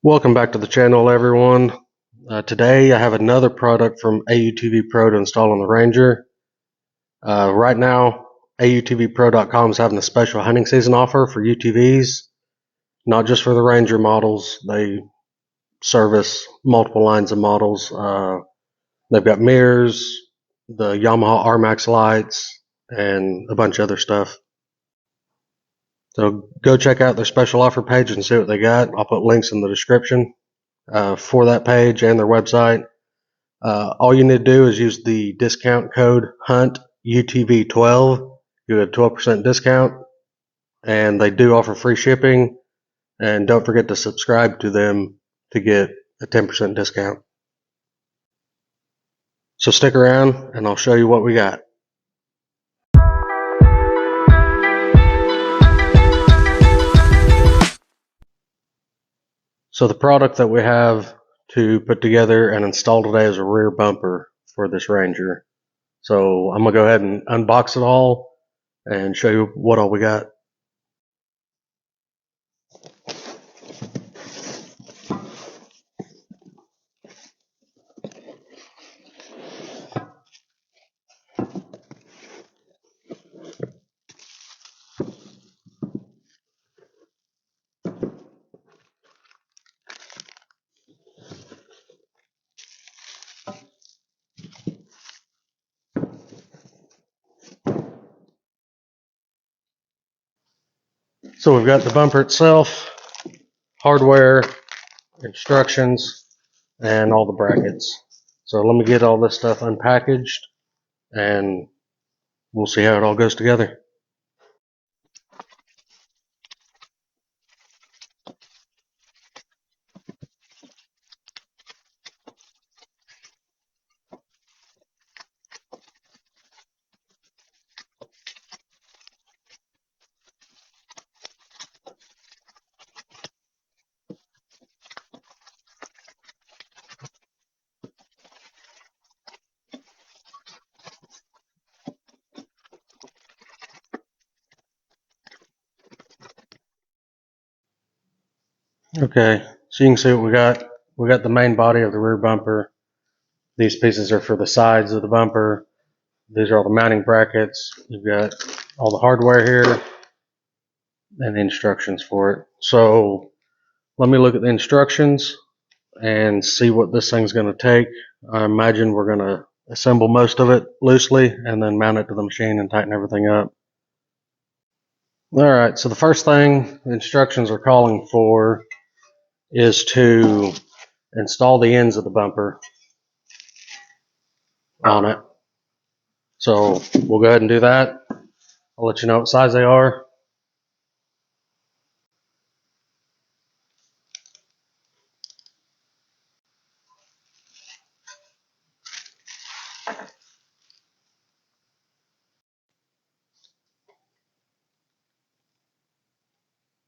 Welcome back to the channel, everyone. Today I have another product from Autvpro to install on the Ranger. Right now, autvpro.com is having a special hunting season offer for UTVs, not just for the Ranger models. They service multiple lines of models. They've got mirrors, the Yamaha rmax lights, and a bunch of other stuff. So go check out their special offer page and see what they got. I'll put links in the description for that page and their website. All you need to do is use the discount code HUNTUTV12. You get a 12% discount, and they do offer free shipping. And don't forget to subscribe to them to get a 10% discount. So stick around, and I'll show you what we got. So the product that we have to put together and install today is a rear bumper for this Ranger. So I'm going to go ahead and unbox it all and show you what all we got. So we've got the bumper itself, hardware, instructions, and all the brackets. So let me get all this stuff unpackaged and we'll see how it all goes together. Okay, so you can see what we got. We got the main body of the rear bumper. These pieces are for the sides of the bumper. These are all the mounting brackets. You've got all the hardware here and the instructions for it. So let me look at the instructions and see what this thing's going to take. I imagine we're going to assemble most of it loosely and then mount it to the machine and tighten everything up. Alright, so the first thing the instructions are calling for is to install the ends of the bumper on it. So we'll go ahead and do that. I'll let you know what size they are.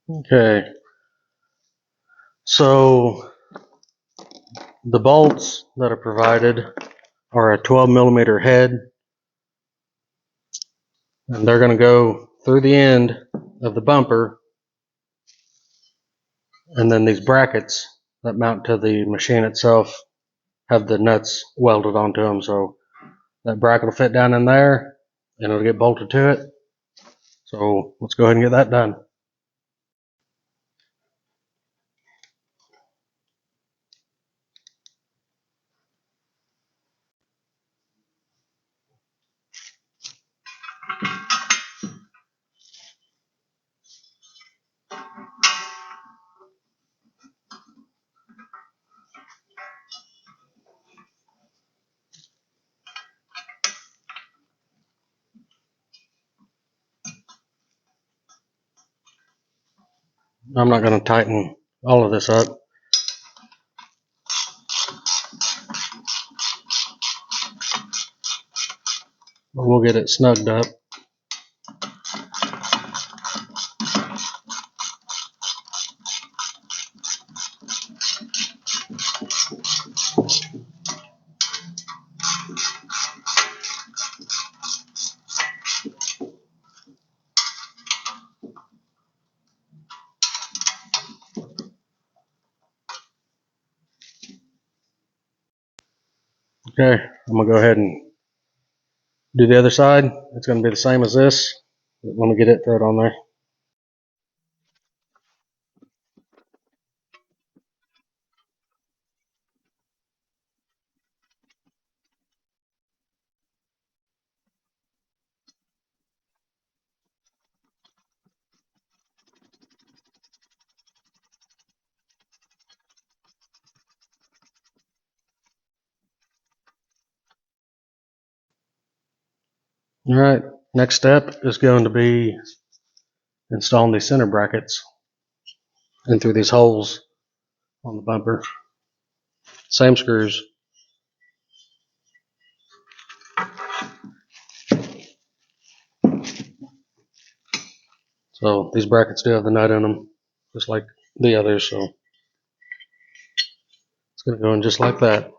Okay, so the bolts that are provided are a 12mm head, and they're going to go through the end of the bumper, and then these brackets that mount to the machine itself have the nuts welded onto them, so that bracket will fit down in there and it'll get bolted to it. So let's go ahead and get that done. I'm not going to tighten all of this up. But we'll get it snugged up. Okay, I'm gonna go ahead and do the other side. It's gonna be the same as this. Let me get it, throw it on there. All right, next step is going to be installing these center brackets in through these holes on the bumper. Same screws. So these brackets do have the nut in them, just like the others. So it's going to go in just like that.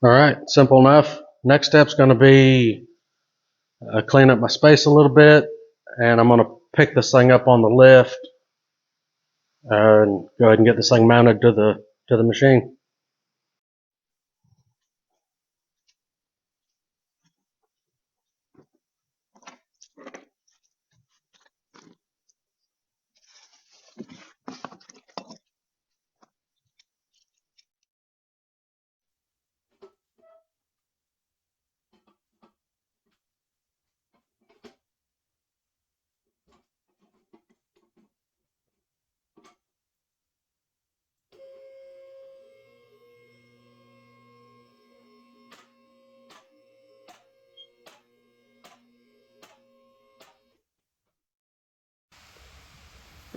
All right, simple enough. Next step's going to be clean up my space a little bit, and I'm going to pick this thing up on the lift and go ahead and get this thing mounted to the machine.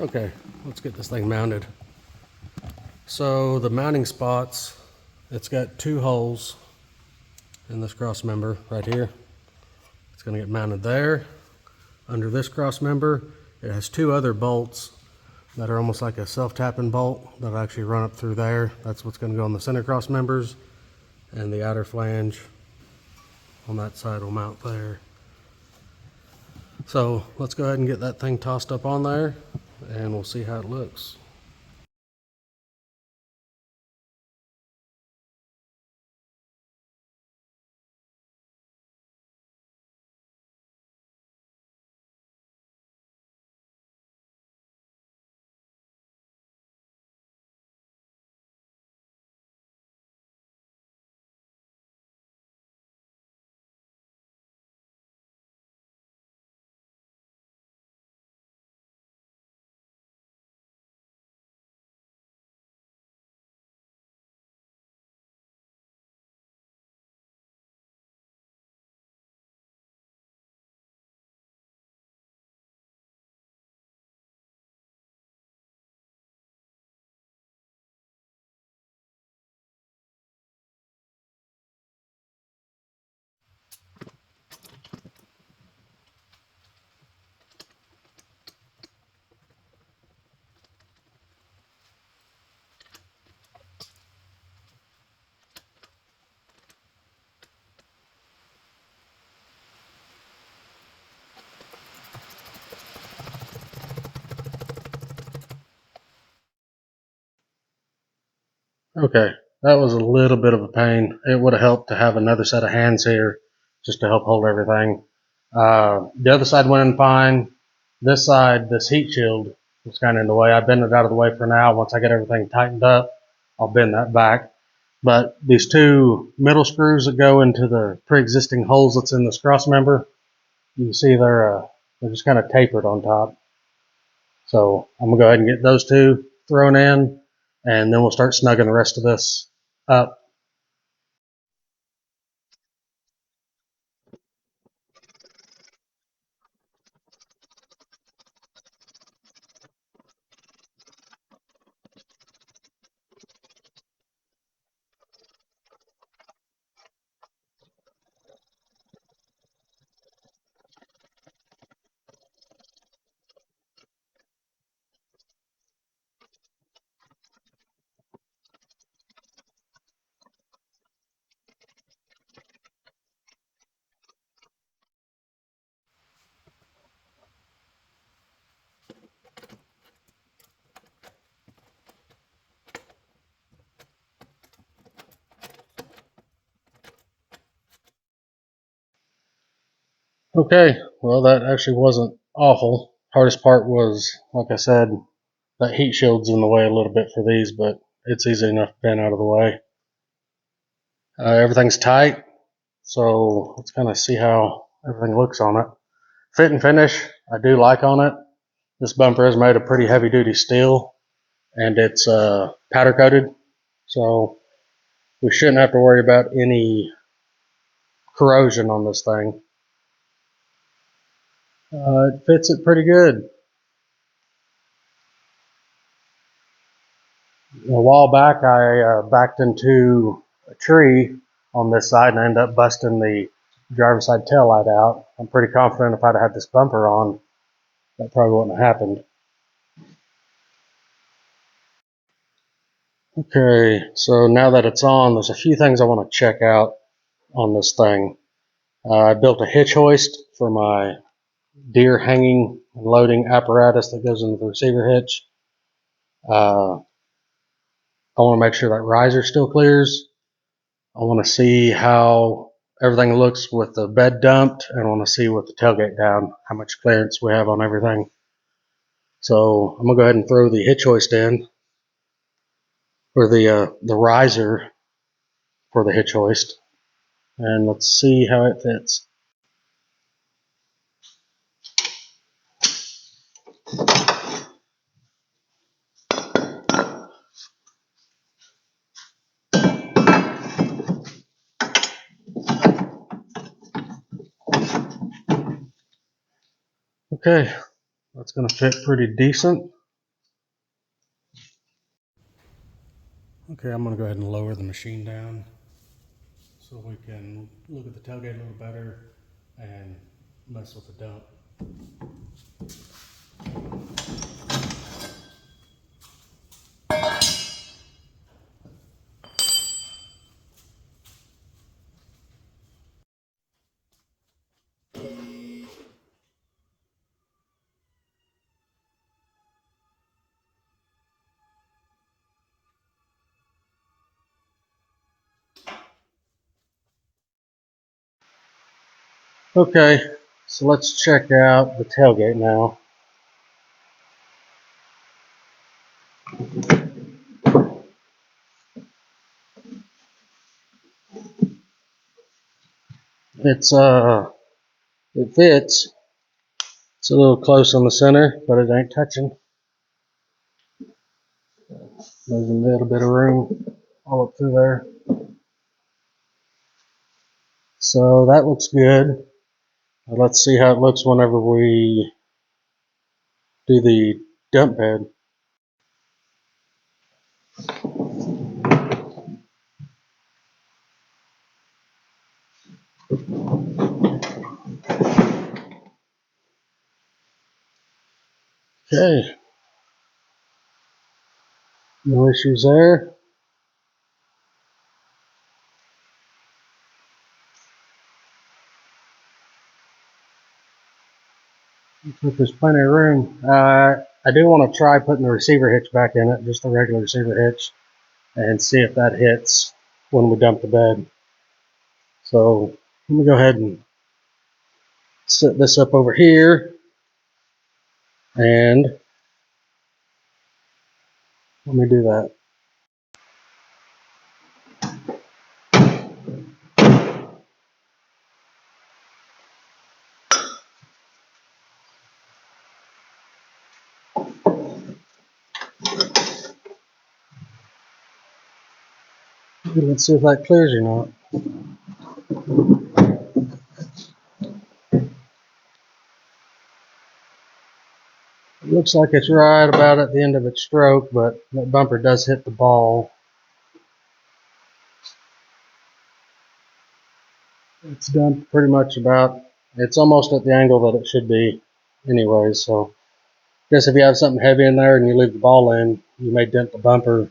Okay, let's get this thing mounted. So the mounting spots, it's got two holes in this cross member right here. It's going to get mounted there. Under this cross member, it has two other bolts that are almost like a self-tapping bolt that actually run up through there. That's what's going to go on the center cross members, and the outer flange on that side will mount there. So let's go ahead and get that thing tossed up on there, and we'll see how it looks. Okay, that was a little bit of a pain. It would have helped to have another set of hands here just to help hold everything. The other side went in fine. This side, this heat shield was kind of in the way. I bend it out of the way for now. Once I get everything tightened up, I'll bend that back. But these two middle screws that go into the pre-existing holes that's in this cross member, you can see they're just kind of tapered on top. So I'm gonna go ahead and get those two thrown in, and then we'll start snugging the rest of this up. Okay, well that actually wasn't awful. Hardest part was, like I said, that heat shield's in the way a little bit for these, but it's easy enough to bend out of the way. Everything's tight, so let's kind of see how everything looks on it. Fit and finish, I do like on it. This bumper is made of pretty heavy duty steel, and it's powder coated, so we shouldn't have to worry about any corrosion on this thing. It fits it pretty good. A while back, I backed into a tree on this side and ended up busting the driver's side tail light out. I'm pretty confident if I'd had this bumper on, that probably wouldn't have happened. Okay, so now that it's on, there's a few things I want to check out on this thing. I built a hitch hoist for my deer hanging and loading apparatus that goes into the receiver hitch. I want to make sure that riser still clears. I want to see how everything looks with the bed dumped, and I want to see with the tailgate down how much clearance we have on everything. So I'm gonna go ahead and throw the hitch hoist in, or the riser for the hitch hoist, and let's see how it fits. Okay, that's gonna fit pretty decent. Okay, I'm gonna go ahead and lower the machine down so we can look at the tailgate a little better and mess with the dump. Okay, so let's check out the tailgate now. It fits. It's a little close on the center, but it ain't touching. There's a little bit of room all up through there. So that looks good. Let's see how it looks whenever we do the dump bed. Okay. No issues there. Looks like there's plenty of room. I do want to try putting the receiver hitch back in it, just the regular receiver hitch, and see if that hits when we dump the bed. So let me go ahead and set this up over here, and let me do that. Let's see if that clears or not. It looks like it's right about at the end of its stroke, but that bumper does hit the ball. It's done pretty much about, it's almost at the angle that it should be anyways, so I guess if you have something heavy in there and you leave the ball in, you may dent the bumper.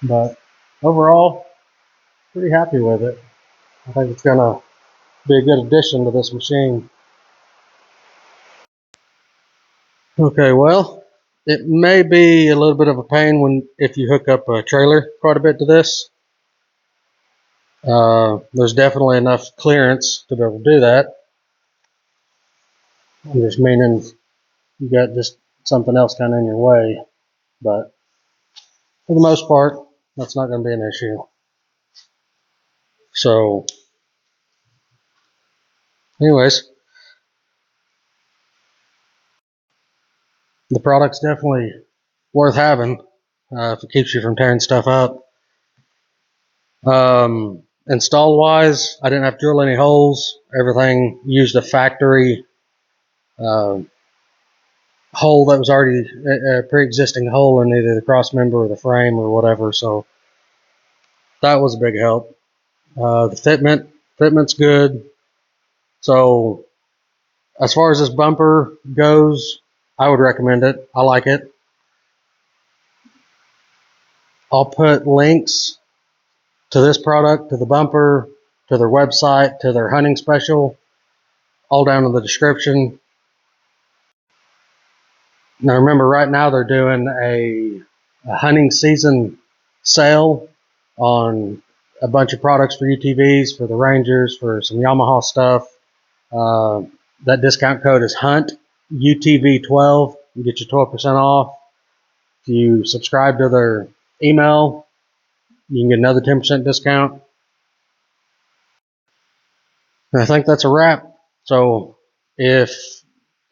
But overall, pretty happy with it. I think it's gonna be a good addition to this machine. Okay, well, it may be a little bit of a pain if you hook up a trailer quite a bit to this. There's definitely enough clearance to be able to do that. I'm just meaning you got just something else kind of in your way, but for the most part, that's not going to be an issue. So, anyways, the product's definitely worth having if it keeps you from tearing stuff up. Install wise, I didn't have to drill any holes. Everything used a factory hole that was already a pre-existing hole in either the cross member or the frame or whatever. So that was a big help. The fitment's good. So as far as this bumper goes, I would recommend it. I like it. I'll put links to this product, to the bumper, to their website, to their hunting special, all down in the description. Now remember, right now they're doing a hunting season sale on a bunch of products for UTVs, for the Rangers, for some Yamaha stuff. That discount code is HUNT UTV12. You get your 12% off. If you subscribe to their email, you can get another 10% discount. And I think that's a wrap. So if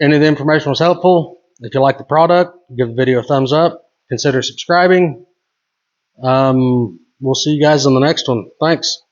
any of the information was helpful, if you like the product, give the video a thumbs up. Consider subscribing. We'll see you guys on the next one. Thanks.